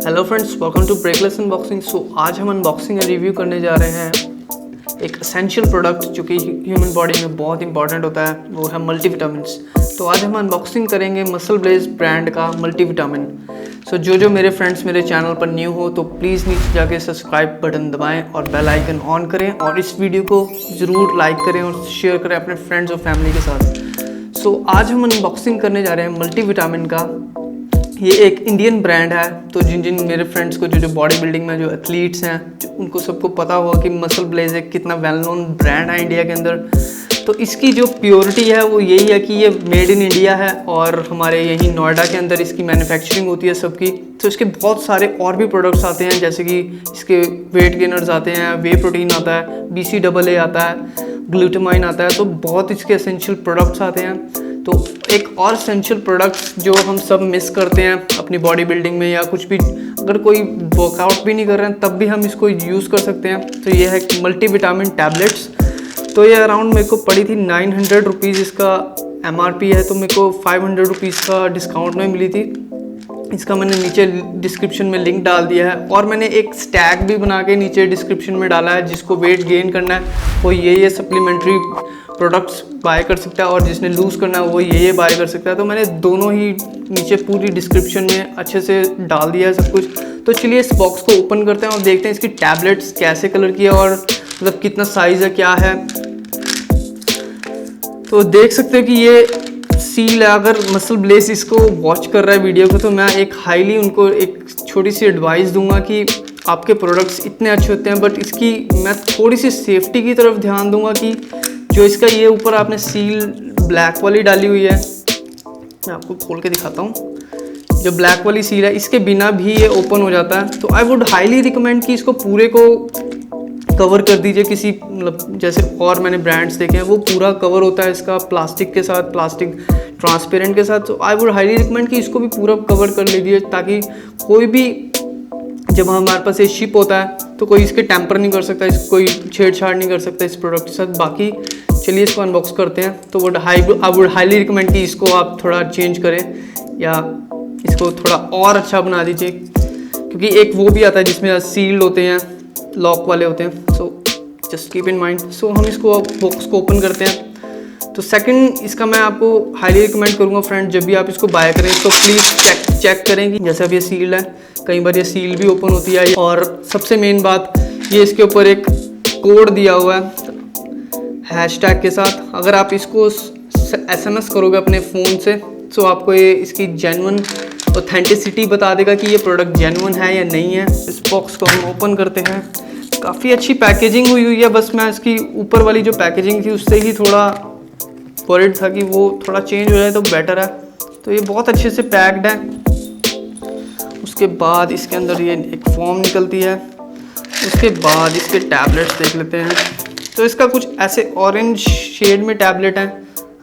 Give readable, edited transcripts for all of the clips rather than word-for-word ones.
Hello friends, welcome to breakless unboxing. So आज हम unboxing और रिव्यू करने जा रहे हैं एक एसेंशियल प्रोडक्ट जो कि ह्यूमन बॉडी में बहुत इंपॉर्टेंट होता है, वो है मल्टीविटामिन्स। तो आज हम अनबॉक्सिंग करेंगे MuscleBlaze ब्रांड का मल्टीविटामिन। सो जो मेरे फ्रेंड्स मेरे चैनल पर न्यू हो तो प्लीज़ नीचे जाके सब्सक्राइब बटन दबाएं और बेल आइकन ऑन करें और इस वीडियो को ज़रूर लाइक करें और शेयर करें अपने फ्रेंड्स और फैमिली के साथ। सो आज हम अनबॉक्सिंग करने जा रहे हैं मल्टीविटामिन का। ये एक इंडियन ब्रांड है, तो जिन मेरे फ्रेंड्स को जो बॉडी बिल्डिंग में जो एथलीट्स हैं उनको सबको पता होगा कि MuscleBlaze एक कितना वेल नोन ब्रांड है इंडिया के अंदर। तो इसकी जो प्योरिटी है वो यही है कि ये मेड इन इंडिया है और हमारे यहीं नोएडा के अंदर इसकी मैन्युफैक्चरिंग होती है सबकी। तो इसके बहुत सारे और भी प्रोडक्ट्स आते हैं, जैसे कि इसके वेट गेनर्स आते हैं, वे प्रोटीन आता है, BCAA आता है, ग्लूटामाइन आता है। तो बहुत इसके एसेंशियल प्रोडक्ट्स आते हैं। तो एक और एसेंशियल प्रोडक्ट्स जो हम सब मिस करते हैं अपनी बॉडी बिल्डिंग में, या कुछ भी अगर कोई वर्कआउट भी नहीं कर रहे हैं तब भी हम इसको यूज़ कर सकते हैं। तो ये है मल्टीविटामिन टैबलेट्स। तो ये अराउंड मेरे को पड़ी थी 900 रुपीज़ इसका MRP है, तो मेरे को 500 रुपीज़ का डिस्काउंट में मिली थी। इसका मैंने नीचे डिस्क्रिप्शन में लिंक डाल दिया है और मैंने एक स्टैक भी बना के नीचे डिस्क्रिप्शन में डाला है। जिसको वेट गेन करना है वो ये सप्लीमेंट्री प्रोडक्ट्स बाय कर सकता है और जिसने लूज़ करना है वो ये बाय कर सकता है। तो मैंने दोनों ही नीचे पूरी डिस्क्रिप्शन में अच्छे से डाल दिया है सब कुछ। तो चलिए इस बॉक्स को ओपन करते हैं और देखते हैं इसकी टैबलेट्स कैसे कलर की है और मतलब कितना साइज़ है, क्या है। तो देख सकते हो कि ये सील है। अगर MuscleBlaze इसको वॉच कर रहा है वीडियो को तो मैं एक हाईली उनको एक छोटी सी एडवाइस दूंगा कि आपके प्रोडक्ट्स इतने अच्छे होते हैं, बट इसकी मैं थोड़ी सी सेफ्टी की तरफ ध्यान दूंगा कि जो इसका ये ऊपर आपने सील ब्लैक वाली डाली हुई है, मैं आपको खोल के दिखाता हूँ। जो ब्लैक वाली सील है इसके बिना भी ये ओपन हो जाता है। तो आई वुड हाईली रिकमेंड कि इसको पूरे को कवर कर दीजिए किसी, मतलब जैसे और मैंने ब्रांड्स देखे हैं वो पूरा कवर होता है इसका प्लास्टिक के साथ, प्लास्टिक ट्रांसपेरेंट के साथ। तो आई वुड हाईली रिकमेंड कि इसको भी पूरा कवर कर लीजिए, ताकि कोई भी जब हमारे पास ये शिप होता है तो कोई इसके टैम्पर नहीं कर सकता, इसको कोई छेड़छाड़ नहीं कर सकता इस प्रोडक्ट के साथ। बाकी चलिए इसको अनबॉक्स करते हैं। तो आई वुड हाईली रिकमेंड कि इसको आप थोड़ा चेंज करें या इसको थोड़ा और अच्छा बना दीजिए, क्योंकि एक वो भी आता है जिसमें सील्ड होते हैं, लॉक वाले होते हैं। So just keep in mind. So हम इसको बॉक्स को ओपन करते हैं। तो सेकंड इसका मैं आपको हाईली रिकमेंड करूँगा फ्रेंड, जब भी आप इसको बाय करें तो प्लीज़ चेक करें कि जैसे अब ये सील्ड है, कई बार ये सील भी ओपन होती है। और सबसे मेन बात ये इसके ऊपर एक कोड दिया हुआ है हैशटैग के साथ। अगर आप इसको SMS करोगे अपने फ़ोन से तो आपको ये इसकी जेन्युइन ऑथेंटिसिटी बता देगा कि ये प्रोडक्ट जेन्युइन है या नहीं है। इस बॉक्स को हम ओपन करते हैं। काफ़ी अच्छी पैकेजिंग हुई है, बस मैं इसकी ऊपर वाली जो पैकेजिंग थी उससे ही थोड़ा वरीड था कि वो थोड़ा चेंज हो जाए तो बेटर है। तो ये बहुत अच्छे से पैक्ड है। उसके बाद इसके अंदर ये एक फॉर्म निकलती है। उसके बाद इसके टैबलेट्स देख लेते हैं। तो इसका कुछ ऐसे ऑरेंज शेड में टैबलेट है,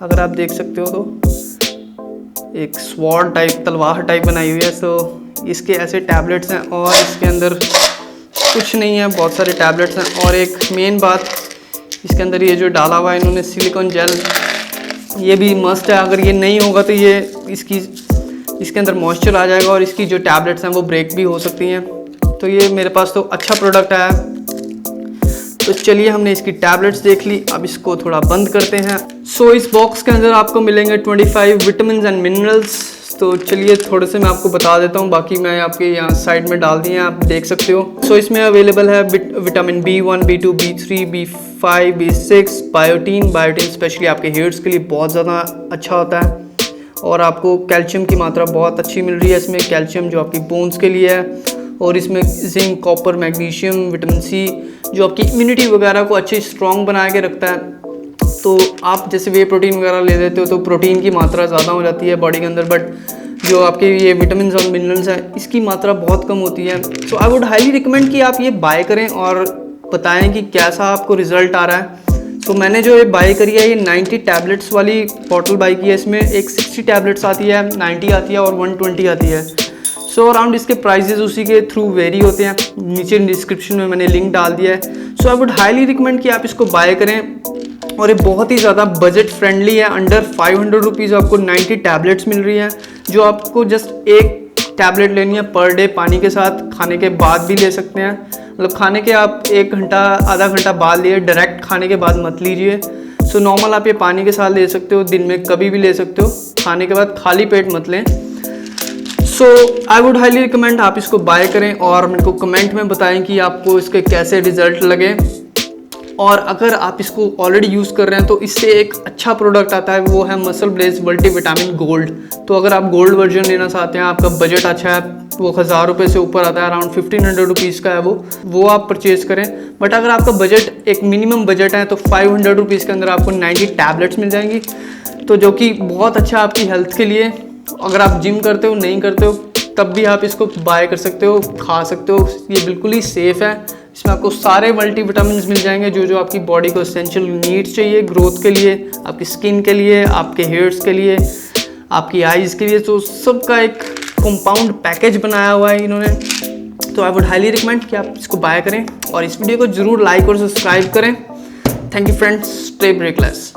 अगर आप देख सकते हो तो एक स्वॉर्ड टाइप, तलवार टाइप बनाई हुई है। तो इसके ऐसे टैबलेट्स हैं और इसके अंदर कुछ नहीं है, बहुत सारे टैबलेट्स हैं। और एक मेन बात, इसके अंदर ये जो डाला हुआ है इन्होंने सिलिकॉन जेल, ये भी मस्ट है। अगर ये नहीं होगा तो ये इसके अंदर मॉइस्चर आ जाएगा और इसकी जो टैबलेट्स हैं वो ब्रेक भी हो सकती हैं। तो ये मेरे पास तो अच्छा प्रोडक्ट आया। तो चलिए हमने इसकी टैबलेट्स देख ली, अब इसको थोड़ा बंद करते हैं। सो इस बॉक्स के अंदर आपको मिलेंगे 25 विटामिन्स एंड मिनरल्स। तो चलिए थोड़े से मैं आपको बता देता हूँ, बाकी मैं आपके यहाँ साइड में डाल दिए हैं, आप देख सकते हो। सो इसमें अवेलेबल है vitamin B1, B2, B3, B5, B6, biotin specially आपके हेयर्स के लिए बहुत ज़्यादा अच्छा होता है। और आपको कैल्शियम की मात्रा बहुत अच्छी मिल रही है इसमें, कैल्शियम जो आपकी बोन्स के लिए है। और इसमें zinc, copper, magnesium, vitamin C जो आपकी इम्यूनिटी वगैरह को अच्छे स्ट्रॉन्ग बना के रखता है। तो आप जैसे वे प्रोटीन वगैरह ले लेते हो तो प्रोटीन की मात्रा ज़्यादा हो जाती है बॉडी के अंदर, बट जो आपके ये विटामिन और मिनरल्स हैं इसकी मात्रा बहुत कम होती है। सो आई वुड हाईली रिकमेंड कि आप ये बाय करें और बताएं कि कैसा आपको रिजल्ट आ रहा है। तो मैंने जो ये बाय करी है, ये 90 टैबलेट्स वाली बॉटल बाय की है। इसमें एक 60 टैबलेट्स आती है, 90 आती है और 120 आती है। सो अराउंड इसके प्राइजेस उसी के थ्रू वेरी होते हैं। नीचे डिस्क्रिप्शन में मैंने लिंक डाल दिया है। सो आई वुड हाईली रिकमेंड कि आप इसको बाय करें। और ये बहुत ही ज़्यादा बजट फ्रेंडली है। अंडर 500 रुपीज़ आपको 90 टैबलेट्स मिल रही है, जो आपको जस्ट एक टैबलेट लेनी है पर डे पानी के साथ, खाने के बाद भी ले सकते हैं। मतलब खाने के आप 1 घंटा आधा घंटा बाद लिए, डायरेक्ट खाने के बाद मत लीजिए। सो नॉर्मल आप ये पानी के साथ ले सकते हो, दिन में कभी भी ले सकते हो, खाने के बाद खाली पेट मत लें। सो आई वुड हाईली रिकमेंड आप इसको बाय करें और मेरे को कमेंट में बताएं कि आपको इसके कैसे रिजल्ट लगे। और अगर आप इसको ऑलरेडी यूज़ कर रहे हैं तो इससे एक अच्छा प्रोडक्ट आता है, वो है MuscleBlaze मल्टीविटामिन गोल्ड। तो अगर आप गोल्ड वर्जन लेना चाहते हैं, आपका बजट अच्छा है, वो 1000 रुपये से ऊपर आता है, अराउंड 1500 रुपीज़ का है वो आप परचेज करें। बट अगर आपका बजट एक मिनिमम बजट है तो 500 रुपीज़ के अंदर आपको 90 टैबलेट्स मिल जाएंगी, तो जो कि बहुत अच्छा आपकी हेल्थ के लिए। अगर आप जिम करते हो नहीं करते हो तब भी आप इसको बाय कर सकते हो, खा सकते हो, ये बिल्कुल ही सेफ़ है। इसमें आपको सारे मल्टीविटामिन मिल जाएंगे जो आपकी बॉडी को एसेंशियल नीड्स चाहिए ग्रोथ के लिए, आपकी स्किन के लिए, आपके हेयर्स के लिए, आपकी आइज़ के लिए। तो सबका एक कंपाउंड पैकेज बनाया हुआ है इन्होंने। तो आई वुड हाईली रिकमेंड कि आप इसको बाय करें और इस वीडियो को ज़रूर लाइक और सब्सक्राइब करें। Thank you friends, stay breakless.